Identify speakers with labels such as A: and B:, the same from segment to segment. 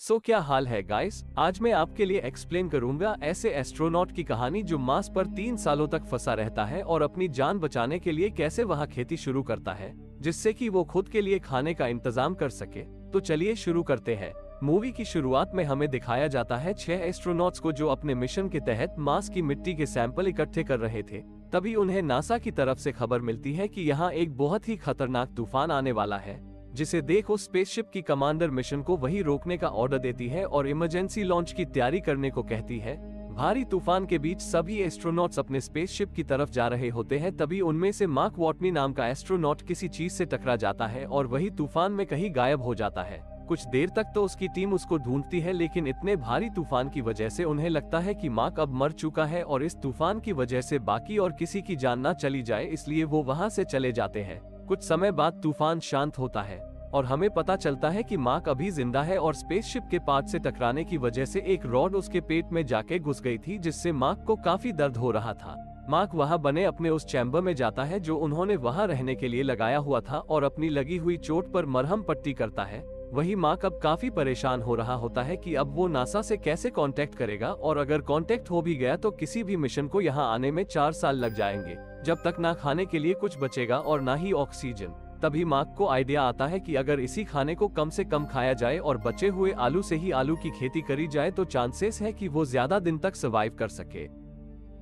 A: क्या हाल है गाइस। आज मैं आपके लिए एक्सप्लेन करूंगा ऐसे एस्ट्रोनॉट की कहानी जो मार्स पर 3 सालों तक फंसा रहता है और अपनी जान बचाने के लिए कैसे वहां खेती शुरू करता है, जिससे कि वो खुद के लिए खाने का इंतजाम कर सके। तो चलिए शुरू करते हैं। मूवी की शुरुआत में हमें दिखाया जाता है 6 एस्ट्रोनॉट्स को जो अपने मिशन के तहत मार्स की मिट्टी के सैंपल इकट्ठे कर रहे थे। तभी उन्हें नासा की तरफ से खबर मिलती है कि यहाँ एक बहुत ही खतरनाक तूफान आने वाला है, जिसे देख उस स्पेसशिप की कमांडर मिशन को वही रोकने का ऑर्डर देती है और इमरजेंसी लॉन्च की तैयारी करने को कहती है। भारी तूफान के बीच सभी एस्ट्रोनॉट्स अपने स्पेसशिप की तरफ जा रहे होते हैं। तभी उनमें से मार्क वॉटनी नाम का एस्ट्रोनॉट किसी चीज से टकरा जाता है और वही तूफान में कहीं गायब हो जाता है। कुछ देर तक तो उसकी टीम उसको ढूंढती है, लेकिन इतने भारी तूफान की वजह से उन्हें लगता है कि मार्क अब मर चुका है और इस तूफान की वजह से बाकी और किसी की जान न चली जाए, इसलिए वो वहां से चले जाते हैं। कुछ समय बाद तूफान शांत होता है और हमें पता चलता है कि मार्क अभी जिंदा है और स्पेसशिप के पार्ट से टकराने की वजह से एक रॉड उसके पेट में जाके घुस गई थी, जिससे मार्क को काफी दर्द हो रहा था। मार्क वहां बने अपने उस चैम्बर में जाता है जो उन्होंने वहां रहने के लिए लगाया हुआ था और अपनी लगी हुई चोट पर मरहम पट्टी करता है। वही मार्क अब काफी परेशान हो रहा होता है कि अब वो नासा से कैसे कांटेक्ट करेगा, और अगर कांटेक्ट हो भी गया तो किसी भी मिशन को यहाँ आने में 4 साल लग जाएंगे, जब तक ना खाने के लिए कुछ बचेगा और ना ही ऑक्सीजन। तभी मार्क को आइडिया आता है कि अगर इसी खाने को कम से कम खाया जाए और बचे हुए आलू से ही आलू की खेती करी जाए तो चांसेस है कि वो ज्यादा दिन तक सर्वाइव कर सके।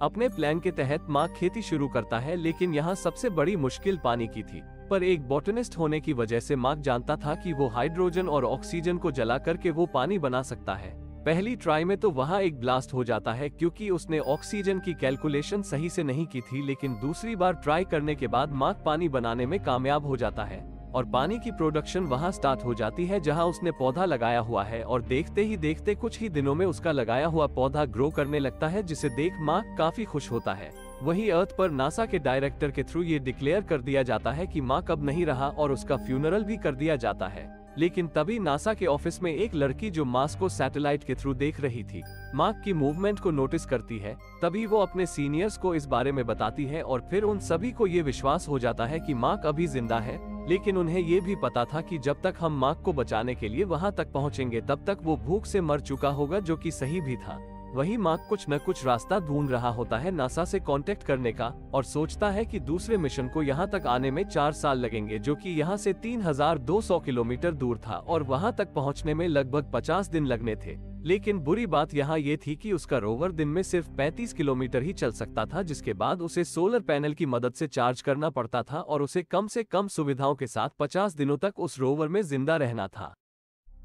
A: अपने प्लान के तहत मार्क खेती शुरू करता है, लेकिन यहाँ सबसे बड़ी मुश्किल पानी की थी। पर एक बॉटनिस्ट होने की वजह से मार्क जानता था कि वो हाइड्रोजन और ऑक्सीजन को जला करके वो पानी बना सकता है। पहली ट्राई में तो वहाँ एक ब्लास्ट हो जाता है क्योंकि उसने ऑक्सीजन की कैलकुलेशन सही से नहीं की थी, लेकिन दूसरी बार ट्राई करने के बाद मार्क पानी बनाने में कामयाब हो जाता है और पानी की प्रोडक्शन वहाँ स्टार्ट हो जाती है जहाँ उसने पौधा लगाया हुआ है। और देखते ही देखते कुछ ही दिनों में उसका लगाया हुआ पौधा ग्रो करने लगता है, जिसे देख मार्क काफी खुश होता है। वही अर्थ पर नासा के डायरेक्टर के थ्रू ये डिक्लेयर कर दिया जाता है कि मार्क अब नहीं रहा और उसका फ्यूनरल भी कर दिया जाता है। लेकिन तभी नासा के ऑफिस में एक लड़की जो मार्स को सैटेलाइट के थ्रू देख रही थी, मार्क की मूवमेंट को नोटिस करती है। तभी वो अपने सीनियर्स को इस बारे में बताती है और फिर उन सभी को ये विश्वास हो जाता है कि मार्क अभी जिंदा है। लेकिन उन्हें ये भी पता था कि जब तक हम मार्क को बचाने के लिए वहां तक पहुंचेंगे तब तक वो भूख से मर चुका होगा, जो कि सही भी था। वही मार्क कुछ न कुछ रास्ता ढूंढ रहा होता है नासा से कांटेक्ट करने का और सोचता है कि दूसरे मिशन को यहाँ तक आने में 4 साल लगेंगे, जो कि यहाँ से 3200 किलोमीटर दूर था और वहाँ तक पहुँचने में लगभग 50 दिन लगने थे। लेकिन बुरी बात यहाँ ये थी कि उसका रोवर दिन में सिर्फ 35 किलोमीटर ही चल सकता था, जिसके बाद उसे सोलर पैनल की मदद से चार्ज करना पड़ता था और उसे कम से कम सुविधाओं के साथ 50 दिनों तक उस रोवर में जिंदा रहना था।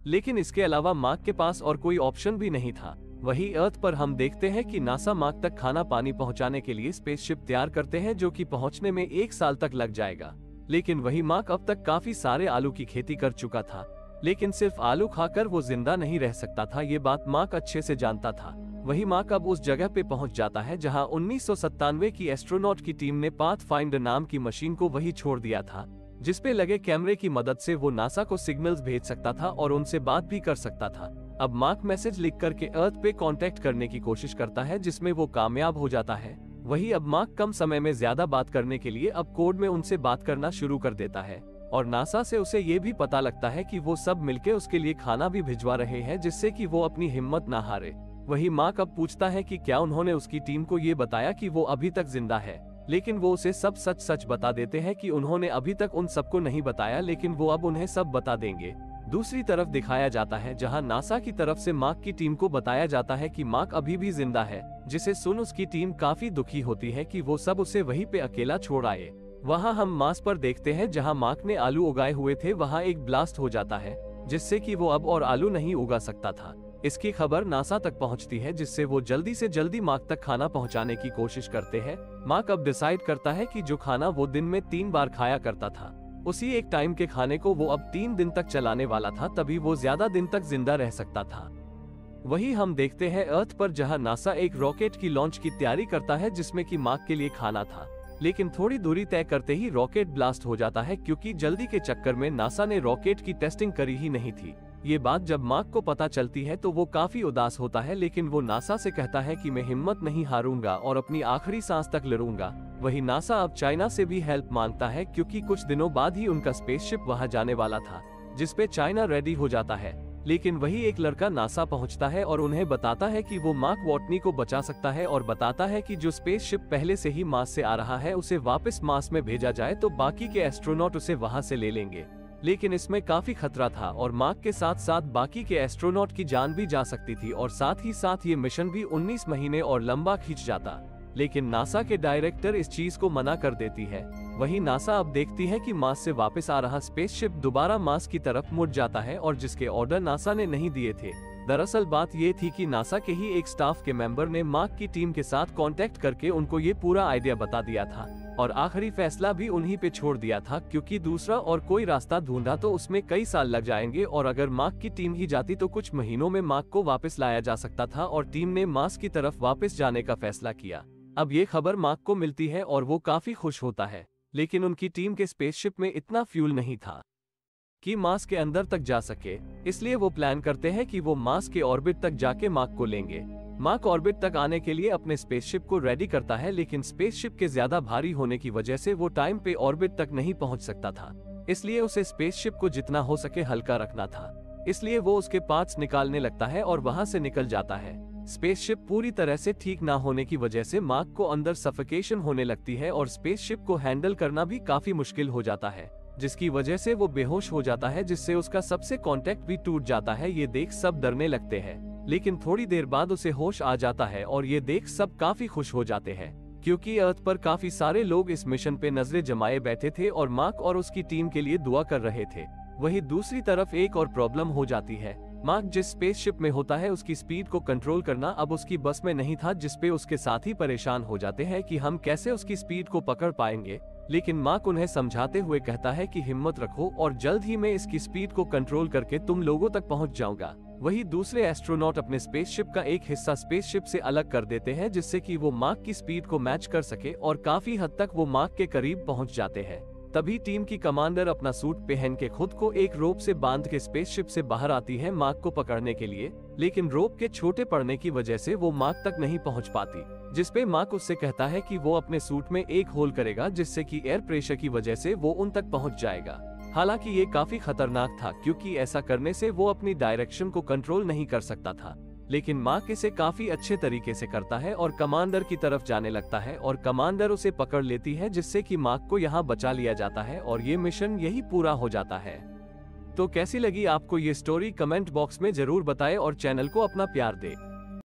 A: लेकिन इसके अलावा मार्क के पास और कोई ऑप्शन भी नहीं था। वही अर्थ पर हम देखते हैं कि नासा मार्क तक खाना पानी पहुंचाने के लिए स्पेसशिप तैयार करते हैं, जो कि पहुंचने में 1 साल तक लग जाएगा। लेकिन वही मार्क अब तक काफी सारे आलू की खेती कर चुका था, लेकिन सिर्फ आलू खाकर वो जिंदा नहीं रह सकता था, ये बात मार्क अच्छे से जानता था। वही मार्क अब उस जगह पे पहुंच जाता है जहां 1997 की एस्ट्रोनॉट की टीम ने पाथफाइंडर नाम की मशीन को वही छोड़ दिया था, जिसपे लगे कैमरे की मदद से वो नासा को सिग्नल्स भेज सकता था और उनसे बात भी कर सकता था। अब मार्क मैसेज लिख करके अर्थ पे कांटेक्ट करने की कोशिश करता है, जिसमें वो कामयाब हो जाता है। वही अब मार्क कम समय में ज्यादा बात करने के लिए अब कोड में उनसे बात करना शुरू कर देता है और नासा से उसे ये भी पता लगता है कि वो सब मिलके उसके लिए खाना भी भिजवा रहे हैं, जिससे कि वो अपनी हिम्मत ना हारे। वही मार्क अब पूछता है कि क्या उन्होंने उसकी टीम को ये बताया कि वो अभी तक जिंदा है, लेकिन वो उसे सब सच सच बता देते हैं कि उन्होंने अभी तक उन सबको नहीं बताया, लेकिन वो अब उन्हें सब बता देंगे। दूसरी तरफ दिखाया जाता है जहां नासा की तरफ से मार्क की टीम को बताया जाता है कि मार्क अभी भी जिंदा है, जिसे सुन उसकी टीम काफी दुखी होती है कि वो सब उसे वहीं पे अकेला छोड़ आए। वहां हम मार्स पर देखते हैं जहां मार्क ने आलू उगाए हुए थे, वहां एक ब्लास्ट हो जाता है, जिससे कि वो अब और आलू नहीं उगा सकता था। इसकी खबर नासा तक पहुंचती है, जिससे वो जल्दी से जल्दी मार्क तक खाना पहुंचाने की कोशिश करते हैं। मार्क अब डिसाइड करता है कि जो खाना वो दिन में 3 बार खाया करता था, उसी एक टाइम के खाने को वो अब 3 दिन तक चलाने वाला था, तभी वो ज्यादा दिन तक जिंदा रह सकता था। वही हम देखते हैं अर्थ पर जहां नासा एक रॉकेट की लॉन्च की तैयारी करता है, जिसमें कि मार्क के लिए खाना था। लेकिन थोड़ी दूरी तय करते ही रॉकेट ब्लास्ट हो जाता है, क्योंकि जल्दी के चक्कर में नासा ने रॉकेट की टेस्टिंग करी ही नहीं थी। ये बात जब मार्क को पता चलती है तो वो काफी उदास होता है, लेकिन वो नासा से कहता है कि मैं हिम्मत नहीं हारूंगा और अपनी आखिरी सांस तक लड़ूंगा। वही नासा अब चाइना से भी हेल्प मांगता है, क्योंकि कुछ दिनों बाद ही उनका स्पेसशिप वहां जाने वाला था, जिसपे चाइना रेडी हो जाता है। लेकिन वही एक लड़का नासा पहुंचता है और उन्हें बताता है कि वो मार्क वॉटनी को बचा सकता है और बताता है कि जो स्पेसशिप पहले से ही मार्स से आ रहा है उसे वापस मार्स में भेजा जाए तो बाकी के एस्ट्रोनॉट उसे वहां से ले लेंगे। लेकिन इसमें काफी खतरा था और मार्क के साथ साथ बाकी के एस्ट्रोनॉट की जान भी जा सकती थी और साथ ही साथ ये मिशन भी 19 महीने और लंबा खींच जाता। लेकिन नासा के डायरेक्टर इस चीज को मना कर देती है। वहीं नासा अब देखती है कि मार्स से वापस आ रहा स्पेसशिप दोबारा मार्स की तरफ मुड़ जाता है और जिसके ऑर्डर नासा ने नहीं दिए थे। दरअसल बात ये थी कि नासा के ही एक स्टाफ के मेंबर ने मार्क की टीम के साथ कांटेक्ट करके उनको ये पूरा आइडिया बता दिया था और आखिरी फैसला भी उन्हीं पे छोड़ दिया था, क्योंकि दूसरा और कोई रास्ता ढूंढा तो उसमें कई साल लग जाएंगे और अगर मार्क की टीम ही जाती तो कुछ महीनों में मार्क को वापस लाया जा सकता था और टीम ने मार्स की तरफ वापस जाने का फैसला किया। अब ये खबर मार्क को मिलती है और वो काफी खुश होता है, लेकिन उनकी टीम के स्पेसशिप में इतना फ्यूल नहीं था कि मार्स के अंदर तक जा सके, इसलिए वो प्लान करते हैं कि वो मार्स के ऑर्बिट तक जाके मार्क को लेंगे। मार्क ऑर्बिट तक आने के लिए अपने स्पेसशिप को रेडी करता है, लेकिन स्पेसशिप के ज्यादा भारी होने की वजह से वो टाइम पे ऑर्बिट तक नहीं पहुंच सकता था, इसलिए उसे स्पेसशिप को जितना हो सके हल्का रखना था। इसलिए वो उसके पार्ट्स निकालने लगता है और वहां से निकल जाता है। स्पेसशिप पूरी तरह से ठीक ना होने की वजह से मार्क को अंदर सफोकेशन होने लगती है और स्पेसशिप को हैंडल करना भी काफी मुश्किल हो जाता है, जिसकी वजह से वो बेहोश हो जाता है, जिससे उसका सबसे कांटेक्ट भी टूट जाता है। ये देख सब डरने लगते हैं, लेकिन थोड़ी देर बाद उसे होश आ जाता है और ये देख सब काफी खुश हो जाते हैं, क्योंकि अर्थ पर काफी सारे लोग इस मिशन पे नजरें जमाए बैठे थे और मार्क और उसकी टीम के लिए दुआ कर रहे थे। वहीं दूसरी तरफ एक और प्रॉब्लम हो जाती है। मार्क जिस स्पेसशिप में होता है उसकी स्पीड को कंट्रोल करना अब उसकी बस में नहीं था, जिसपे उसके साथी परेशान हो जाते हैं कि हम कैसे उसकी स्पीड को पकड़ पाएंगे। लेकिन मार्क उन्हें समझाते हुए कहता है कि हिम्मत रखो और जल्द ही मैं इसकी स्पीड को कंट्रोल करके तुम लोगों तक पहुंच जाऊंगा। वही दूसरे एस्ट्रोनॉट अपने स्पेसशिप का एक हिस्सा स्पेसशिप से अलग कर देते हैं, जिससे कि वो मार्क की स्पीड को मैच कर सके और काफी हद तक वो मार्क के करीब पहुंच जाते हैं। तभी टीम की कमांडर अपना सूट पहन के खुद को एक रोप से बांध के स्पेसशिप से बाहर आती है मार्क को पकड़ने के लिए, लेकिन रोप के छोटे पड़ने की वजह से वो मार्क तक नहीं पहुंच पाती, जिसपे मार्क उससे कहता है कि वो अपने सूट में एक होल करेगा, जिससे कि एयर प्रेशर की वजह से वो उन तक पहुंच जाएगा। हालांकि ये काफी खतरनाक था, क्योंकि ऐसा करने से वो अपनी डायरेक्शन को कंट्रोल नहीं कर सकता था, लेकिन मार्क इसे काफी अच्छे तरीके से करता है और कमांडर की तरफ जाने लगता है और कमांडर उसे पकड़ लेती है, जिससे कि मार्क को यहाँ बचा लिया जाता है और ये मिशन यही पूरा हो जाता है। तो कैसी लगी आपको ये स्टोरी, कमेंट बॉक्स में जरूर बताएं और चैनल को अपना प्यार दें।